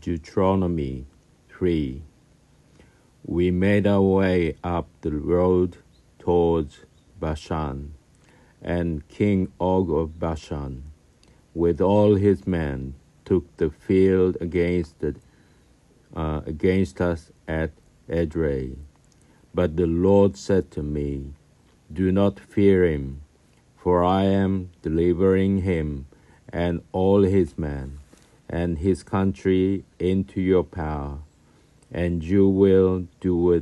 Deuteronomy 3. We made our way up the road towards Bashan, and King Og of Bashan, with all his men, took the field against us at Edrei. But the Lord said to me, Do not fear him, for I am delivering him and all his men and his country into your power, and you will do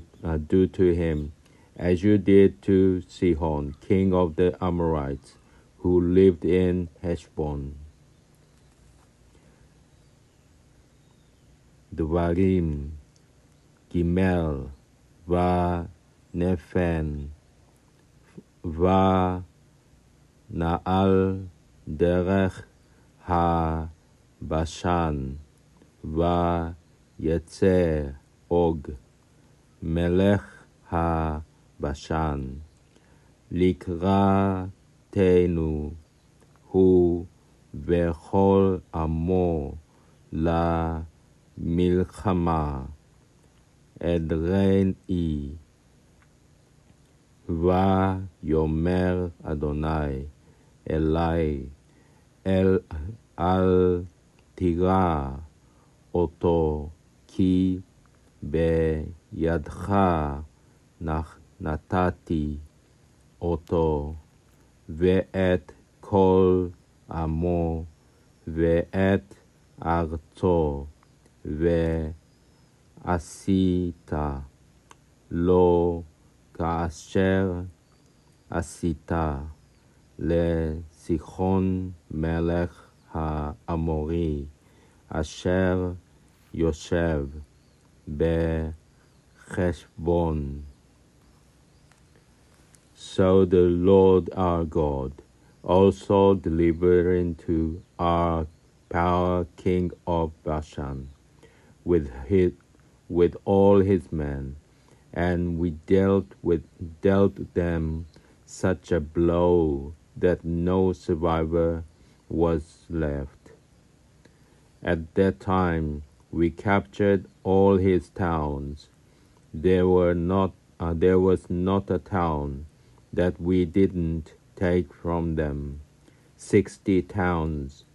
to him as you did to Sihon, king of the Amorites, who lived in Heshbon. דברים ג' ונפן ונעל דרך הבשן ויצא אוג מלך הבשן לקראתנו הוא וכל עמו למלחמה אדרני ויאמר אדוני אלי אל תירא אותו כי בידך נתתי אותו ואת כל עמו ואת ארצו ועשית לו כאשר עשית לסיחון מלך האמורי אשר יושב בחשבון. So the Lord our God also delivered into our power king of Bashan with all his men, and we dealt them such a blow that no survivor was left. At that time we captured all his towns. There was not a town that we didn't take from them. 60 towns,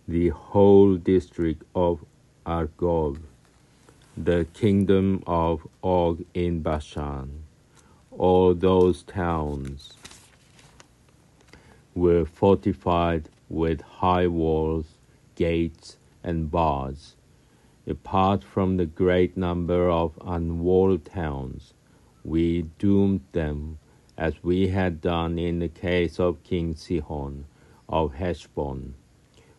the whole district of Argob, the kingdom of Og in Bashan. All those towns were fortified with high walls, gates, and bars. Apart from the great number of unwalled towns, we doomed them as we had done in the case of King Sihon of Heshbon.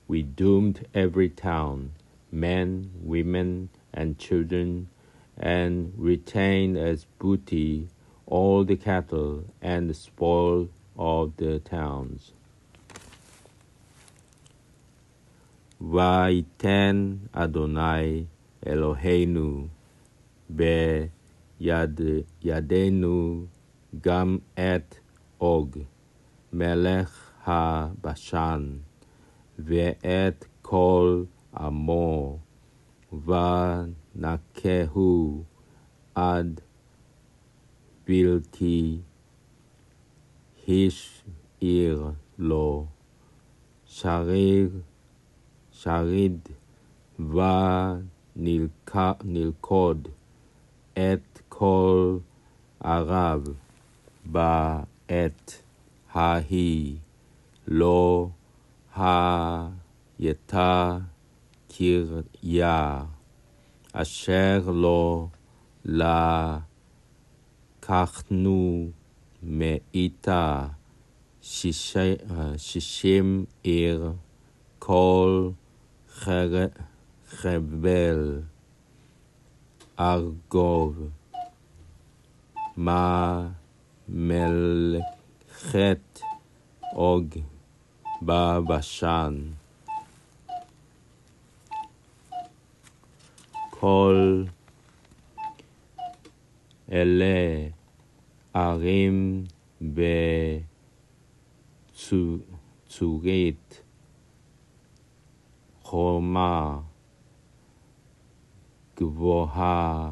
We doomed every town, men, women, and children, and retained as booty all the cattle and the spoil of the towns. ויתן אדוני אלוהינו בידנו גם את אוג מלך הבשן ואת כל עמו ונקהו עד בלתי השאיר לו שריד ונלכוד את כל ערב בעת ההיא לא הייתה קריה אשר לא לקחנו מאיתה 60 עיר כל חבל ארגוב מלכת אוג בבשן. כל אלה ערים בצורית חומה גבוהה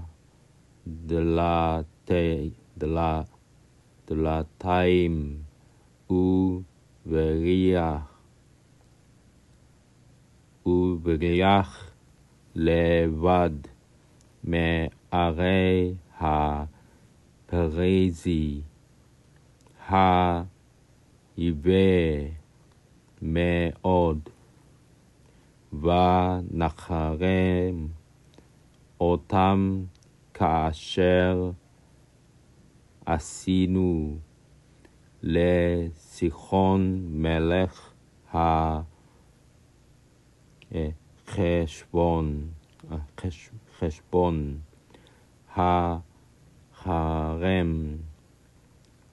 דלתיים ובריח לבד מערי הפריזי היבה מאוד ונחרם אותם כאשר עשינו לסיחון מלך חשבון החרם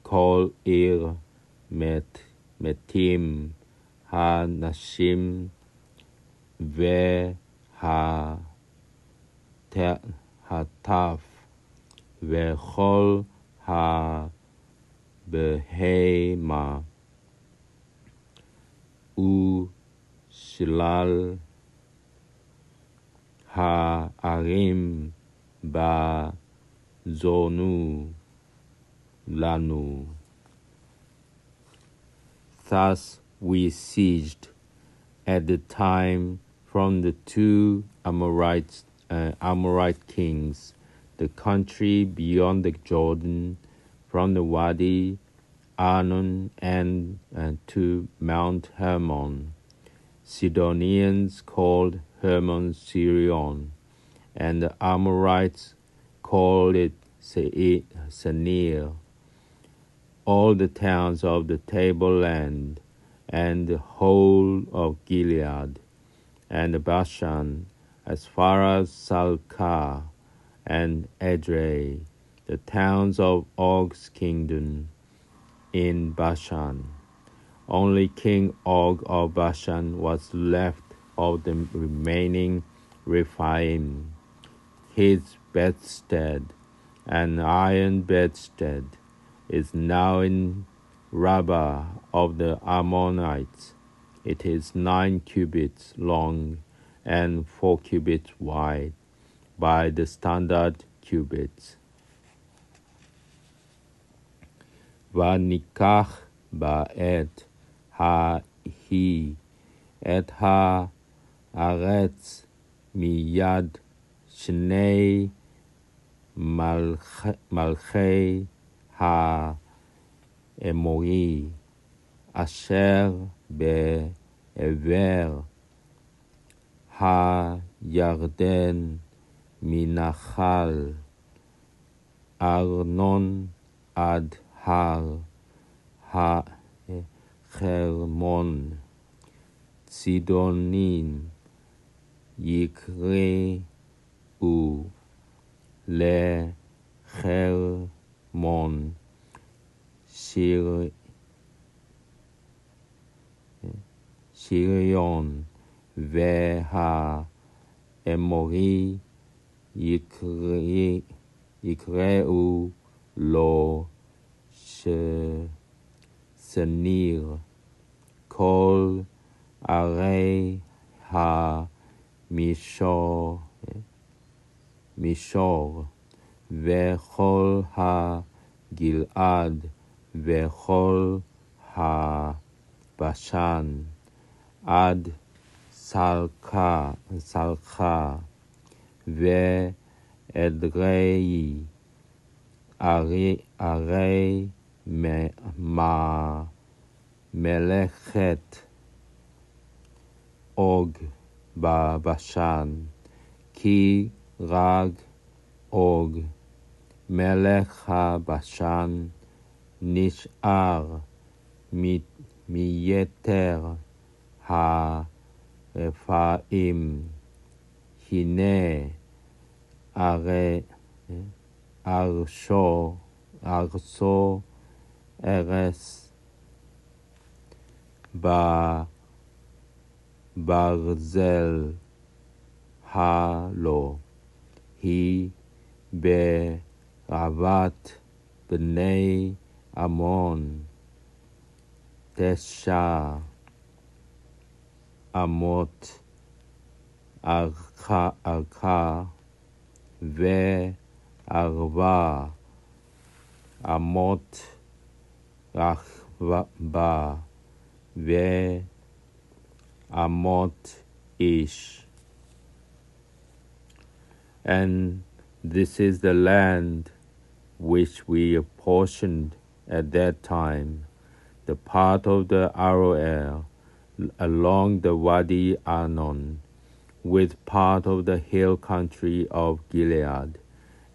כל עיר מתים הנשים והטף וכל הבהמה ושלל הערים בזונו לנו. Thus we seized at the time from the two Amorite kings the country beyond the Jordan, from the Wadi Arnon and to Mount Hermon. Sidonians called Hermon Sirion, and the Amorites called it Senir. All the towns of the tableland, and the whole of Gilead, and Bashan, as far as Salcah and Edrei, the towns of Og's kingdom in Bashan. Only King Og of Bashan was left of the remaining Rephaim. His bedstead, an iron bedstead, is now in Rabbah of the Ammonites. It is 9 cubits long and 4 cubits wide by the standard cubits. וניקח בעת ההיא את הארץ מיד שני מלכי האמורי אשר בעבר הירדן מנחל ארנון עד הר החרמון. צידונים יקראו לחרמון שריון, והאמורי יקראו לו שניר. כל ערי המישור וכל הגלעד וכל הבשן עד סלחה ואדרעי, ערי מלאכת אוג בבשן, כי רג אוג מלך הבשן נשאר מיתר הרפאים. הנה ארצו ארץ ברזל הלא היא ברבת בני עמון 9 אמות ארכה וערבה, אמות רחבה, ואמות ish. And this is the land which we apportioned at that time, the part of the Aroer along the Wadi Arnon, with part of the hill country of Gilead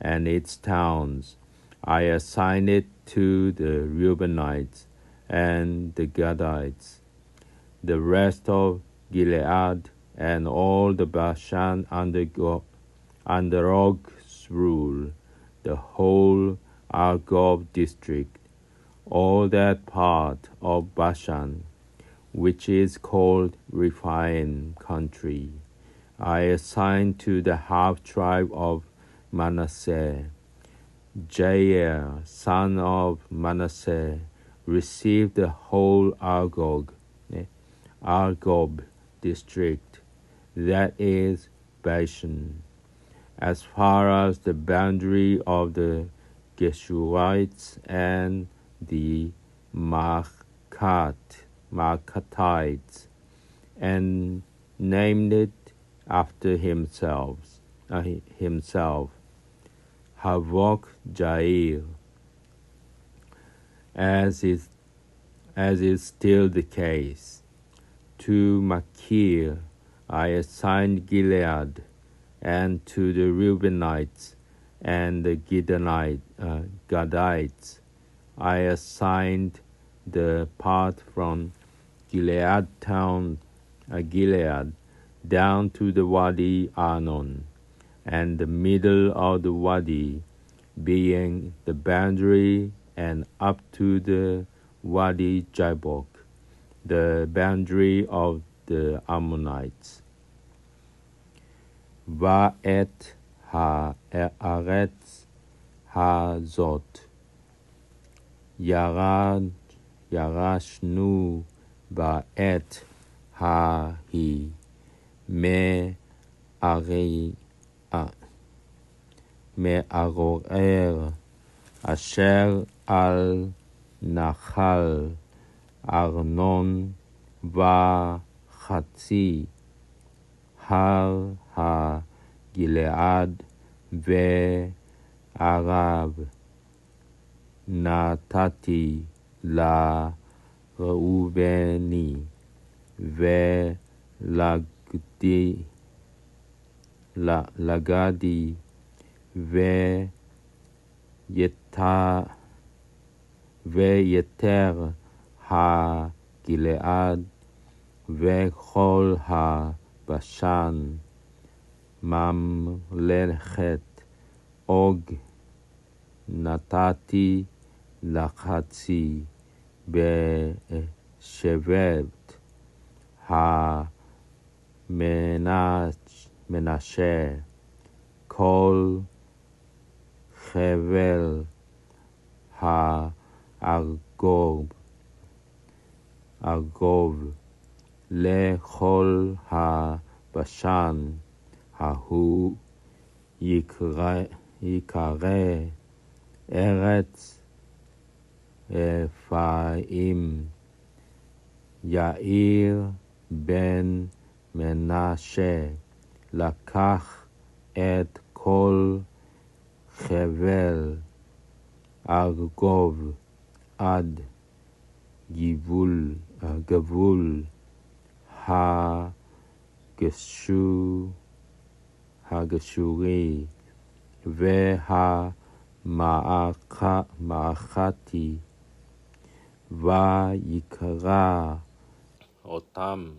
and its towns. I assigned it to the Reubenites and the Gadites. The rest of Gilead and all the Bashan under Og's rule, the whole Argob district, all that part of Bashan, which is called Rephaim country, I assigned to the half-tribe of Manasseh. Jair, son of Manasseh, received the whole Argob district, that is Bashan, as far as the boundary of the Geshurites and the Maacatites, and named it after himself, Havok Jair, as is still the case. To Machir I assigned Gilead, and to the Reubenites and the Gadites I assigned the part from Gilead down to the Wadi Arnon, and the middle of the Wadi being the boundary, and up to the Wadi Jabbok, the boundary of the Ammonites. Va'et ha'aretz hazot yarashnu ba'et hahi me'aroer asher al nachal Arnon v'chatzi har ha-Gilead ve'arav natati la Reubeni ve'lagadi ve'yeter ha-Gilead וכל הבשן ממלכת אוג נתתי לחצי בשבט המנשה כל חבל הארגוב לכל הבשן ההוא יקרא ארץ אפרים. יאיר בן מנשה לקח את כל חבל ארגוב עד גבול הגשורי והמאחתי, ויקרא אותם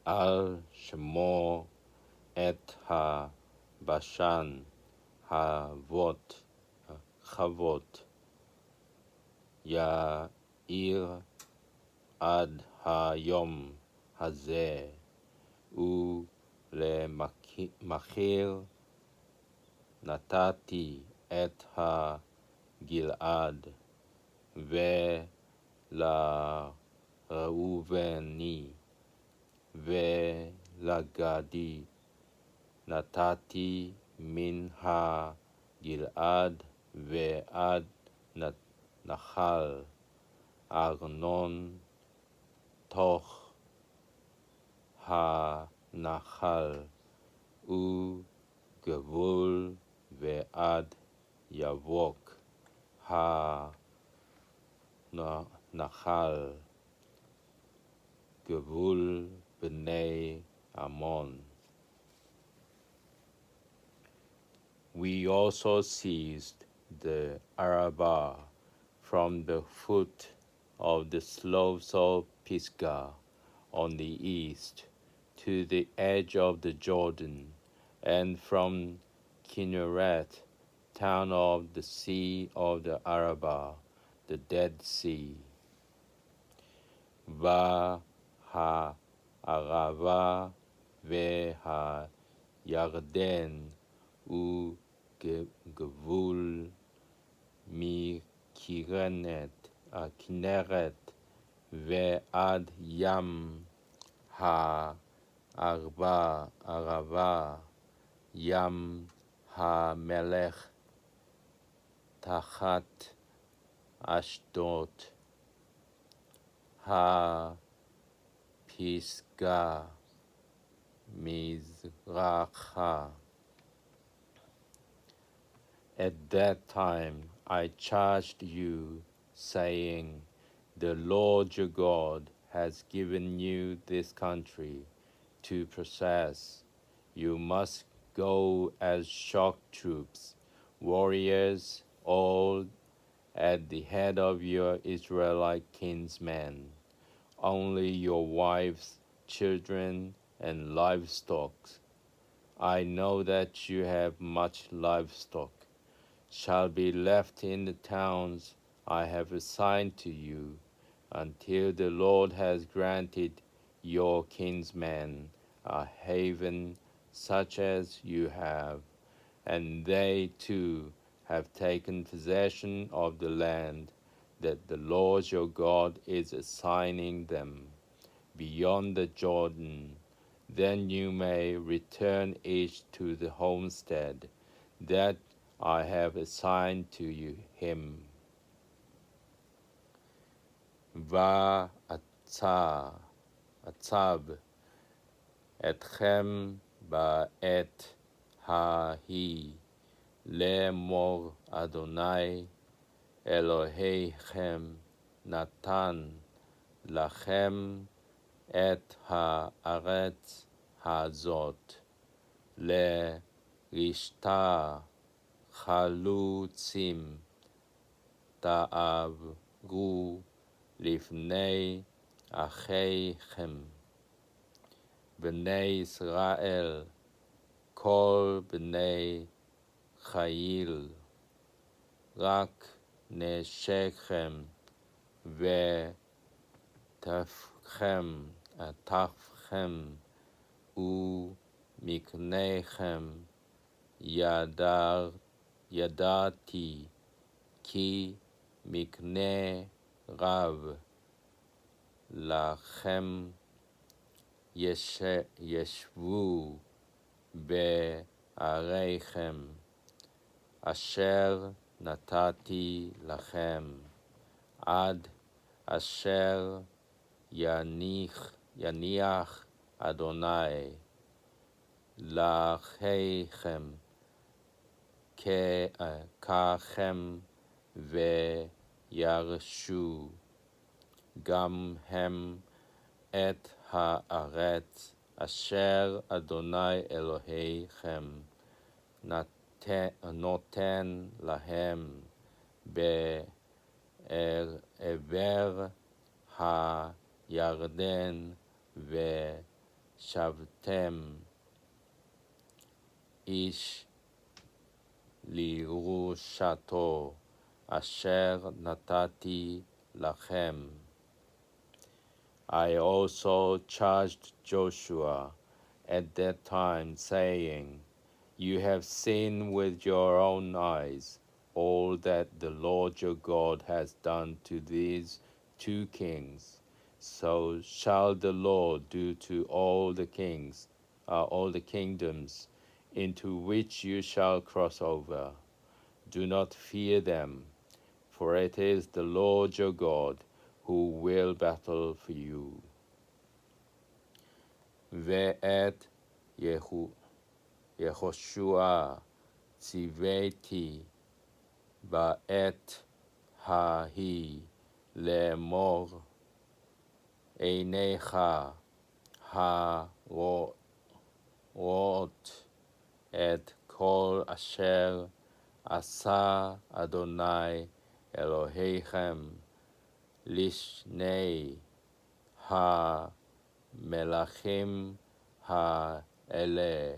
על שמו את הבשן חוות יאיר עד היום הזה, ולמחיר נתתי את הגלעד ולראובני ולגדי נתתי מן הגלעד ועד נחל ארנון תוך הנחל וגבול ועד יבוק הנחל גבול בני עמון. We also seized the Arabah from the foot of the slopes of Pisgah on the east to the edge of the Jordan, and from Kinneret, town of the sea of the Arabah, the Dead Sea. והערבה והירדן וגבול מכנרת ועד ים הערבה, ים המלח תחת אשדוד, הפסגה מזרחה. At that time I charged you, saying, the Lord your God has given you this country to possess. You must go as shock troops, warriors, all at the head of your Israelite kinsmen. Only your wives, children, and livestock, I know that you have much livestock, shall be left in the towns I have assigned to you, until the Lord has granted your kinsmen a haven such as you have, and they too have taken possession of the land that the Lord your God is assigning them beyond the Jordan. Then you may return each to the homestead that I have assigned to you him. ועצב אתכם בעת ההיא לאמור אדוני אלוהיכם נתן לכם את הארץ הזאת לרשתה חלוצים תעברו לפני אחיכם בני ישראל כל בני חיל רק נשכם וטפכם ומקניכם ידעתי כי מקנה רב לכם ישבו בעריכם אשר נתתי לכם עד אשר יניח אדוני לאחיכם ככם וירשו גם הם את הארץ אשר אדוני אלוהיכם נותן להם בעבר הירדן ושבתם איש לירושתו אשר נתתי לכם. I also charged Joshua at that time, saying, you have seen with your own eyes all that the Lord your God has done to these two kings. So shall the Lord do to all the kingdoms into which you shall cross over. Do not fear them, for it is the Lord your God who will battle for you. ואת יהושע ציוויתי בעת ההיא לאמור, עיניך הרואות את כל אשר עשה אדוני אלוהיכם לשני המלכים האלה,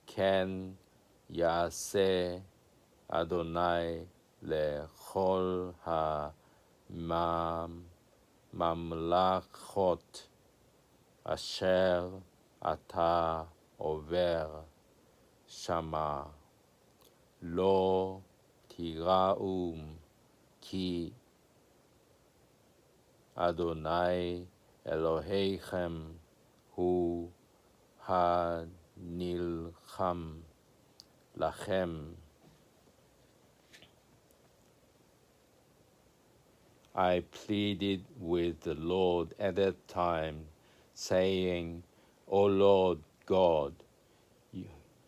כן יעשה אדוני לכל הממלכות אשר אתה עובר שמה. לא תיראו כי אדוני אלוהיכם הוא הנלחם לכם. I pleaded with the Lord at that time, saying, O Lord God,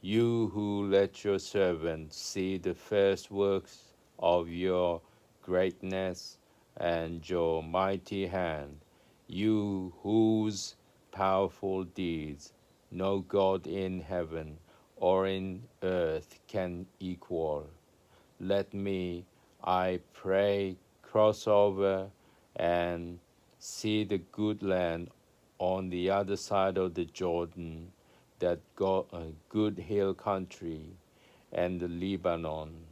you who let your servant see the first works of your greatness and your mighty hand, you whose powerful deeds no God in heaven or in earth can equal, let me, I pray, cross over and see the good land on the other side of the Jordan, that good hill country, and the Lebanon.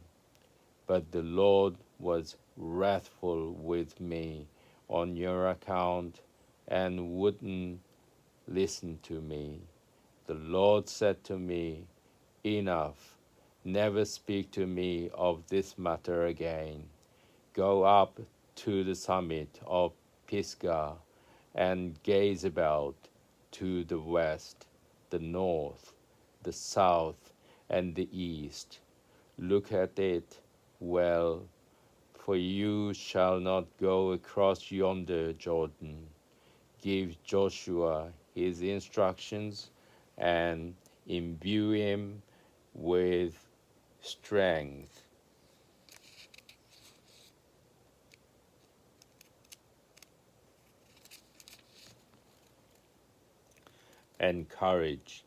But the Lord was wrathful with me on your account and wouldn't listen to me. The Lord said to me, enough, never speak to me of this matter again. Go up to the summit of Pisgah and gaze about to the west, the north, the south, and the east. Look at it well, for you shall not go across yonder Jordan. Give Joshua his instructions and imbue him with strength and courage,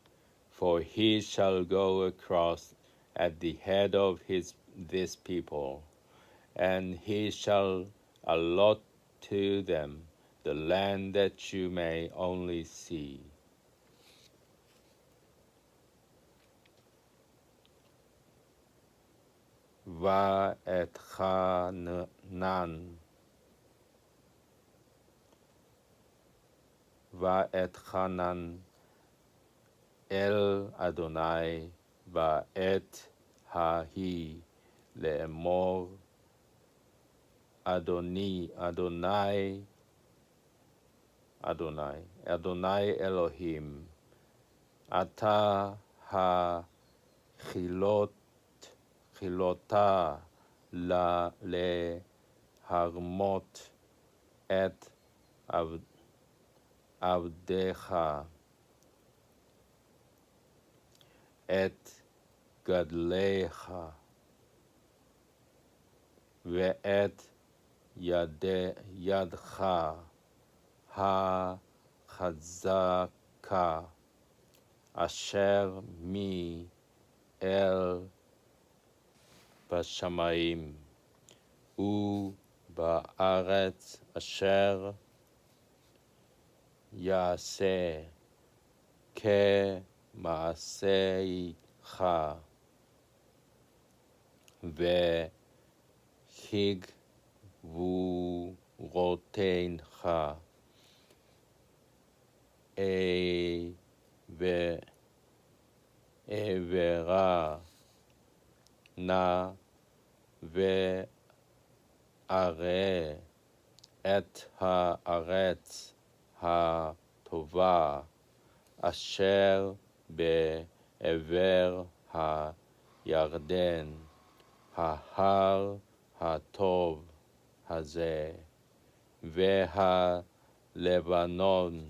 for he shall go across at the head of this people, and he shall allot to them the land that you may only see. ואת חנן אל אדוני בעת ההיא לאמור, אדוני אלוהים, אתה חילותה להרמות את עבדך, את גדליך, ואת ידך החזקה, אשר מאל בשמיים ובארץ, אשר יעשה כמעשיך וכגבורותיך, אעברה נא ואראה את הארץ הטובה אשר עבר הירדן, ההר הטוב הזה, והלבנון,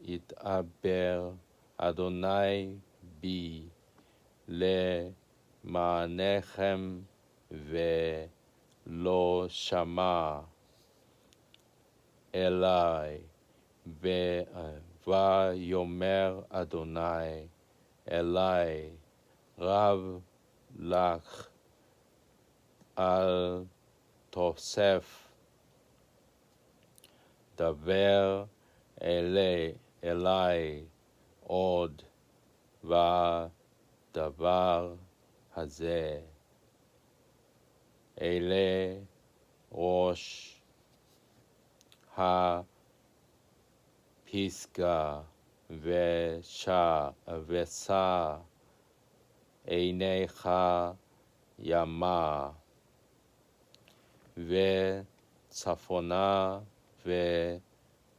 ויתעבר אדוני בי למענכם ולא שמע אלי, ויאמר אדוני אלי, רב לך אל תוסף דבר אלי עוד בדבר הזה, אלה ראש הפסגה ושא עיניך ימה וצפונה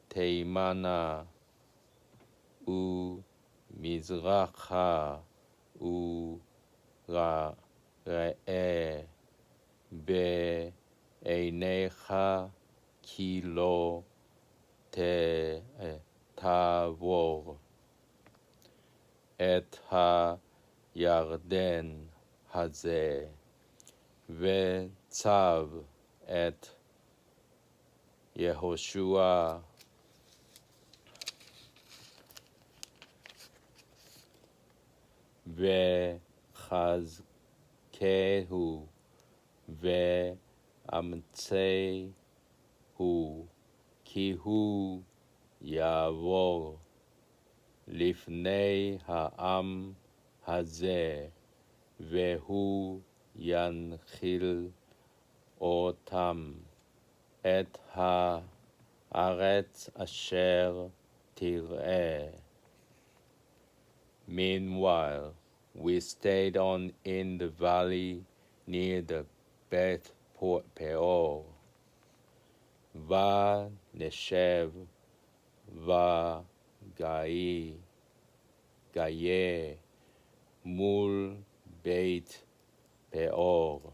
ותימנה ומזרחה וראה בעיניך כי לא תעבור את הירדן הזה, וצב את יהושע וחזקהו ואמצהו, כי הוא יעבור לפני העם הזה, והוא ינחיל אותם את הארץ אשר תראה. Meanwhile, we stayed on in the valley near the Beth Peor. ונשב וגיה מול בית פאור.